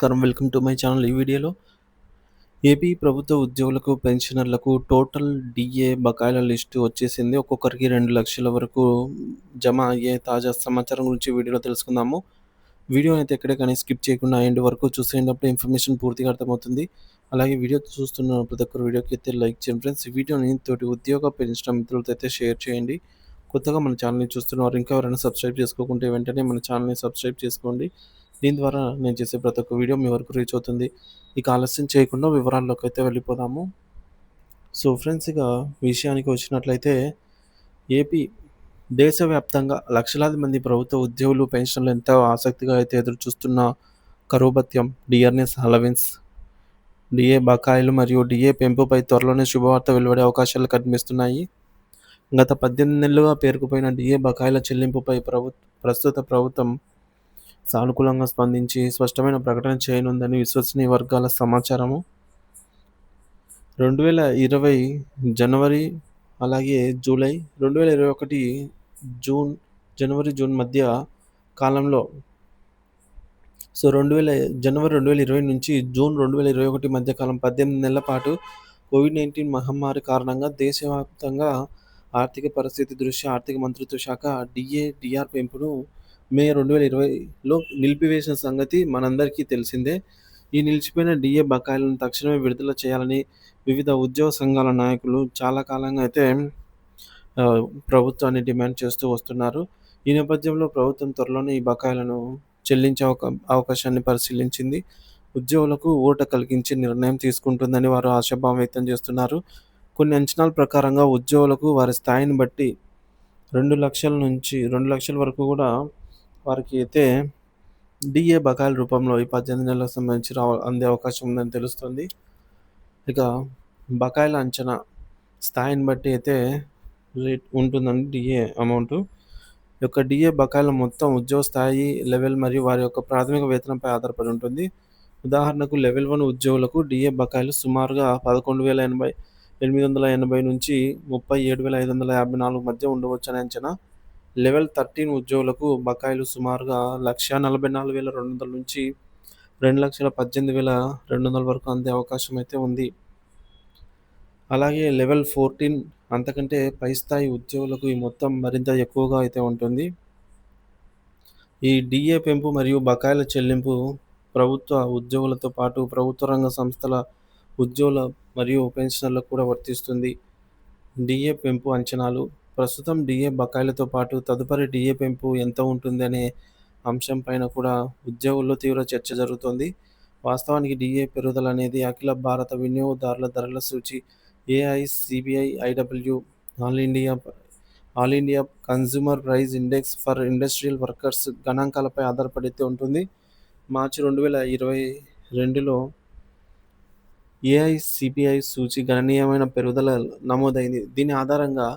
Welcome to my channel. ఈ వీడియోలో AP ప్రభుత్వ ఉద్యోగులకు, పెన్షనర్లకు టోటల్ డీఏ బకాయిల లిస్టు వచ్చేసింది. ఒక్కొక్కరికి 2,00,000 వరకు జమ అయ్యే తాజా సమాచారం గురించి వీడియోలో తెలుసుకుందాము. వీడియోనైతే ఎక్కడే కానీ స్కిప్ చేయకుండా ఎండ్ వరకు చూసేటప్పుడు ఇన్ఫర్మేషన్ పూర్తిగా అర్థమవుతుంది. అలాగే వీడియో చూస్తున్న ప్రతి ఒక్కరు వీడియోకి అయితే లైక్ చేయండి ఫ్రెండ్స్. ఈ వీడియోని తోటి ఉద్యోగ పెన్షన్ మిత్రులతో అయితే షేర్ చేయండి. కొత్తగా మన ఛానల్‌ని చూస్తున్నవారు ఇంకా ఎవరైనా సబ్స్క్రైబ్ చేసుకోకుంటే వెంటనే మన ఛానల్‌ని సబ్స్క్రైబ్ చేసుకోండి. దీని ద్వారా నేను చేసే ప్రతి ఒక్క వీడియో మీ వరకు రీచ్ అవుతుంది. ఇక ఆలస్యం చేయకుండా వివరాల్లోకైతే వెళ్ళిపోదాము. సో ఫ్రెండ్స్, ఇక విషయానికి వచ్చినట్లయితే ఏపీ దేశవ్యాప్తంగా లక్షలాది మంది ప్రభుత్వ ఉద్యోగులు, పెన్షన్లు ఎంతో ఆసక్తిగా అయితే ఎదురుచూస్తున్న కరువు భత్యం, డిఆర్ఎస్ అలవెన్స్, డిఏ బకాయిలు మరియు డిఏ పెంపుపై త్వరలోనే శుభవార్త వెలువడే అవకాశాలు కనిపిస్తున్నాయి. గత 18 నెలలుగా పేరుకుపోయిన డిఏ బకాయిల చెల్లింపుపై ప్రస్తుత ప్రభుత్వం సానుకూలంగా స్పందించి స్పష్టమైన ప్రకటన చేయనుందని విశ్వసనీయ వర్గాల సమాచారము. 2020 జనవరి అలాగే జూలై, 2021 జూన్, జనవరి, జూన్ మధ్య కాలంలో జనవరి 2020 నుంచి జూన్ 2021 మధ్య కాలం 18 నెలల పాటు కోవిడ్-19 మహమ్మారి కారణంగా దేశవ్యాప్తంగా ఆర్థిక పరిస్థితి దృష్ట్యా ఆర్థిక మంత్రిత్వ శాఖ డిఆర్ పెంపును మే 2020లో నిలిపివేసిన సంగతి మనందరికీ తెలిసిందే. ఈ నిలిచిపోయిన డిఏ బకాయిలను తక్షణమే విడుదల చేయాలని వివిధ ఉద్యోగ సంఘాల నాయకులు చాలా కాలంగా అయితే ప్రభుత్వాన్ని డిమాండ్ చేస్తూ వస్తున్నారు. ఈ నేపథ్యంలో ప్రభుత్వం త్వరలోనే ఈ బకాయిలను చెల్లించే అవకాశాన్ని పరిశీలించింది. ఉద్యోగులకు ఊరట కలిగించే నిర్ణయం తీసుకుంటుందని వారు ఆశాభావం వ్యక్తం చేస్తున్నారు. కొన్ని అంచనాల ప్రకారంగా ఉద్యోగులకు వారి స్థాయిని బట్టి 2,00,000 నుంచి 2,00,000 వరకు కూడా వారికి అయితే డిఏ బకాయిల రూపంలో ఈ 18 నెలలకు సంబంధించి అందే అవకాశం ఉందని తెలుస్తుంది. ఇక బకాయిల అంచనా స్థాయిని బట్టి అయితే రేట్ ఉంటుందండి డిఏ అమౌంటు. ఈ యొక్క డిఏ బకాయిల మొత్తం ఉద్యోగ స్థాయి, లెవెల్ మరియు వారి యొక్క ప్రాథమిక వేతనంపై ఆధారపడి ఉంటుంది. ఉదాహరణకు లెవెల్ 1 ఉద్యోగులకు డిఏ బకాయిలు సుమారుగా 11,880 నుంచి 37,554 మధ్య ఉండవచ్చని అంచనా. లెవెల్ 13 ఉద్యోగులకు బకాయిలు సుమారుగా 1,44,200 నుంచి 2,18,200 వరకు అందే అవకాశం అయితే ఉంది. అలాగే లెవెల్ 14 అంతకంటే పై స్థాయి ఉద్యోగులకు ఈ మొత్తం మరింత ఎక్కువగా అయితే ఉంటుంది. ఈ డిఏ పెంపు మరియు బకాయిల చెల్లింపు ప్రభుత్వ ఉద్యోగులతో పాటు ప్రభుత్వ రంగ సంస్థల ఉద్యోగుల మరియు పెన్షనర్లకు కూడా వర్తిస్తుంది. డిఏ పెంపు అంచనాలు. ప్రస్తుతం డిఏ బకాయిలతో పాటు తదుపరి డిఏ పెంపు ఎంత ఉంటుందనే అంశంపైన కూడా ఉద్యోగుల్లో తీవ్ర చర్చ జరుగుతోంది. వాస్తవానికి డిఏ పెరుగుదల అనేది అఖిల భారత వినియోగదారుల ధరల సూచి AICPI-IW all India consumer price index for industrial workers గణాంకాలపై ఆధారపడి ఉంటుంది. మార్చి 2022లో AICPI సూచి గణనీయమైన పెరుగుదల నమోదైంది. దీని ఆధారంగా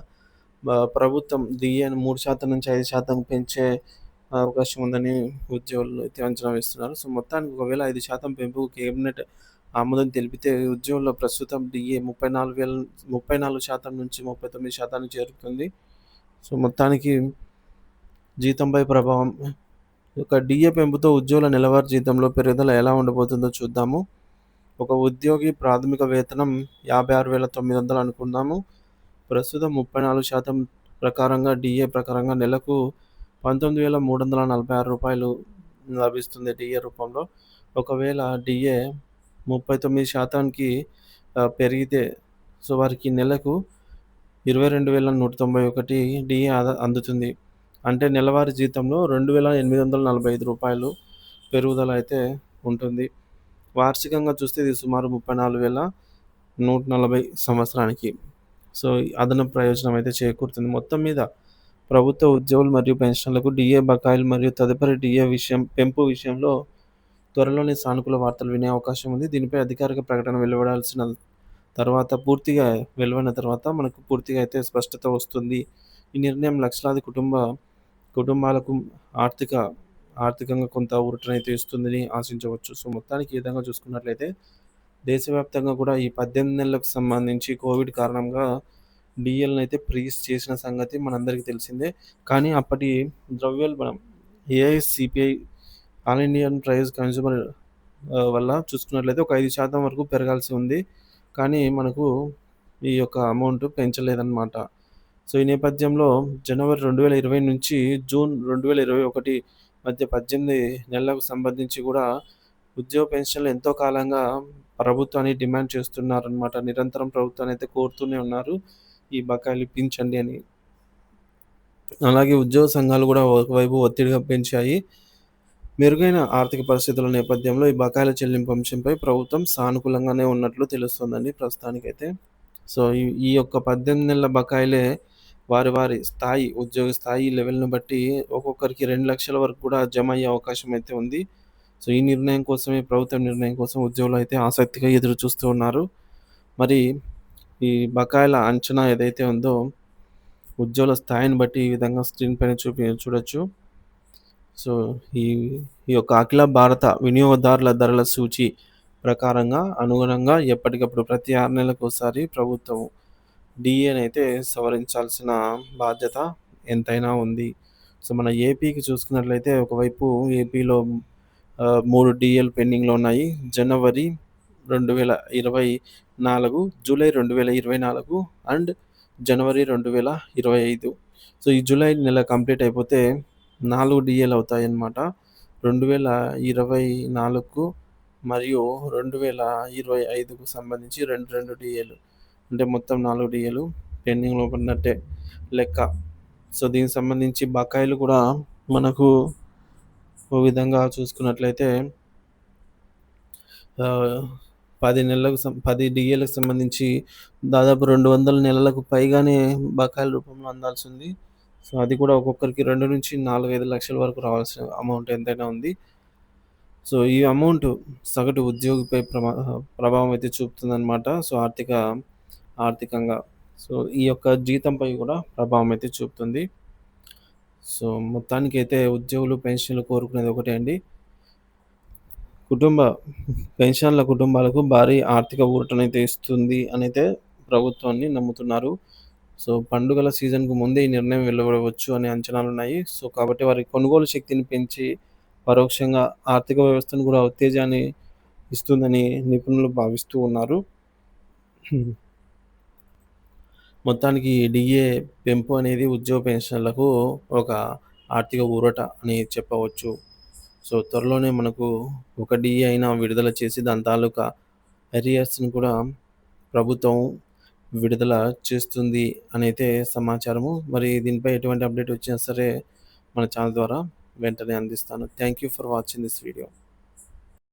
ప్రభుత్వం డిఏను 3% నుంచి 5% పెంచే అవకాశం ఉందని ఉద్యోగులు అయితే అంచనా వేస్తున్నారు. సో మొత్తానికి ఒకవేళ 5% పెంపుకు కేబినెట్ ఆమోదం తెలిపితే ఉద్యోగుల ప్రస్తుతం డిఏ 34% నుంచి 39% చేరుతుంది. సో మొత్తానికి జీతంపై ప్రభావం. ఈ యొక్క డిఏ పెంపుతో ఉద్యోగుల నెలవారీ జీతంలో పెరుగుదల ఎలా ఉండబోతుందో చూద్దాము. ఒక ఉద్యోగి ప్రాథమిక వేతనం 56,900 అనుకుందాము. ప్రస్తుతం 34% ప్రకారంగా డిఏ ప్రకారంగా నెలకు 19,346 రూపాయలు లభిస్తుంది డిఏ రూపంలో. ఒకవేళ డిఏ 39%కి పెరిగితే సో వారికి నెలకు 22,191 డిఏ అందుతుంది. అంటే నెలవారీ జీతంలో 2,845 రూపాయలు పెరుగుదల అయితే ఉంటుంది. వార్షికంగా చూస్తే ఇది సుమారు 34,140 సంవత్సరానికి. సో అదనపు ప్రయోజనం అయితే చేకూరుతుంది. మొత్తం మీద ప్రభుత్వ ఉద్యోగులు మరియు పెన్షన్లకు డిఏ బకాయిలు మరియు తదుపరి డిఏ పెంపు విషయంలో త్వరలోనే సానుకూల వార్తలు వినే అవకాశం ఉంది. దీనిపై అధికారిక ప్రకటన వెలువడిన తర్వాత మనకు పూర్తిగా అయితే స్పష్టత వస్తుంది. ఈ నిర్ణయం లక్షలాది కుటుంబాలకు ఆర్థికంగా కొంత ఊరటనైతే ఇస్తుందని ఆశించవచ్చు. సో మొత్తానికి ఈ విధంగా చూసుకున్నట్లయితే దేశవ్యాప్తంగా కూడా ఈ 18 నెలలకు సంబంధించి కోవిడ్ కారణంగా డిఎల్ని అయితే ఫ్రీజ్ చేసిన సంగతి మనందరికీ తెలిసిందే. కానీ అప్పటి ద్రవ్యోల్బణం AICPI all Indian price consumer వల్ల చూసుకున్నట్లయితే ఒక 5% వరకు పెరగాల్సి ఉంది. కానీ మనకు ఈ యొక్క అమౌంట్ పెంచలేదన్నమాట. సో, ఈ నేపథ్యంలో జనవరి 2020 నుంచి జూన్ 2021 మధ్య 18 నెలలకు సంబంధించి గూడా ఉద్యోగ పెన్షన్‌లు ఎంతో కాలంగా ప్రభుత్వాన్ని డిమాండ్ చేస్తున్నారనమాట. నిరంతరం ప్రభుత్వాన్నయితే కోరుతూనే ఉన్నారు. ఈ బకాయిలు ఇప్పించండి అని. అలాగే ఉద్యోగ సంఘాలు గూడా ఒకవైపు ఒత్తిడిగా పెంచాయి. మెరుగైన ఆర్థిక పరిస్థితుల నేపథ్యంలో ఈ బకాయిల చెల్లింపు అంశంపై ప్రభుత్వం సానుకూలంగానే ఉన్నట్లు తెలుస్తోందండి ప్రస్తుతానికైతే. సో, ఈ యొక్క 18 నెలల బకాయిలే వారి స్థాయి, ఉద్యోగ స్థాయి లెవెల్‌ని బట్టి ఒక్కొక్కరికి 2,00,000 వరకు కూడా జమ అయ్యే అవకాశం అయితే ఉంది. సో, ఈ నిర్ణయం కోసమే ప్రభుత్వం నిర్ణయం కోసం ఉద్యోగులైతే ఆసక్తిగా ఎదురు చూస్తూ ఉన్నారు. మరి ఈ బకాయిల అంచనా ఏదైతే ఉందో ఉద్యోగుల స్థాయిని బట్టి ఈ విధంగా స్క్రీన్ పైన చూడొచ్చు. సో, ఈ ఈ యొక్క అఖిల భారత వినియోగదారుల ధరల సూచి ప్రకారంగా అనుగుణంగా ఎప్పటికప్పుడు ప్రతి 6 నెలలకోసారి ప్రభుత్వం డీఏనైతే సవరించాల్సిన బాధ్యత ఎంతైనా ఉంది. సో, మన ఏపీకి చూసుకున్నట్లయితే ఒకవైపు ఏపీలో 3 డీఏలు పెండింగ్‌లో ఉన్నాయి. జనవరి 2024, జూలై 2024 అండ్ జనవరి 2025. సో, ఈ జూలై నెల కంప్లీట్ అయిపోతే 4 డీఏలు అవుతాయన్నమాట. 2024కు మరియు 2025కు సంబంధించి 2 డీఏలు. అంటే మొత్తం 4 డీఏలు పెండింగ్‌లో పడినట్టే లెక్క. సో, దీనికి సంబంధించి బకాయిలు కూడా మనకు ఓ విధంగా చూసుకున్నట్లయితే ఆహ్, 10 డీఏలకు సంబంధించి దాదాపు 200 నెలలకు పైగానే బకాయిల రూపంలో అందాల్సింది. సో, అది కూడా ఒక్కొక్కరికి 2-4, 5 లక్షల వరకు రావాల్సిన అమౌంట్ ఎంతైనా ఉంది. సో, ఈ అమౌంట్ సగటు ఉద్యోగిపై ప్రభావం అయితే చూపుతుందనమాట. సో, ఆర్థికంగా. సో, ఈ యొక్క జీతంపై కూడా ప్రభావం అయితే చూపుతుంది. సో, మొత్తానికైతే ఉద్యోగులు, పెన్షన్‌లు కోరుకునేది ఒకటే అండి. కుటుంబ పెన్షన్‌ల కుటుంబాలకు భారీ ఆర్థిక ఊరటనైతే ఇస్తుంది అనైతే ప్రభుత్వాన్ని నమ్ముతున్నారు. సో, పండుగల సీజన్‌కు ముందే ఈ నిర్ణయం వెలువడవచ్చు అనే అంచనాలున్నాయి. సో, కాబట్టి వారి కొనుగోలు శక్తిని పెంచి పరోక్షంగా ఆర్థిక వ్యవస్థను కూడా ఉత్తేజాన్ని ఇస్తుందని నిపుణులు భావిస్తూ ఉన్నారు. మొత్తానికి డీఏ పెంపు అనేది ఉద్యోగ పెన్షన్‌లకు ఒక ఆర్థిక ఊరట అని చెప్పవచ్చు. సో, త్వరలోనే మనకు ఒక డీఏ అయినా విడుదల చేసి దాని తాలూకా అరియర్స్‌ని కూడా ప్రభుత్వం విడుదల చేస్తుంది అనైతే సమాచారము. మరి దీనిపై ఎటువంటి అప్డేట్ వచ్చినా సరే మన ఛానల్ ద్వారా వెంటనే అందిస్తాను. Thank you for watching this video.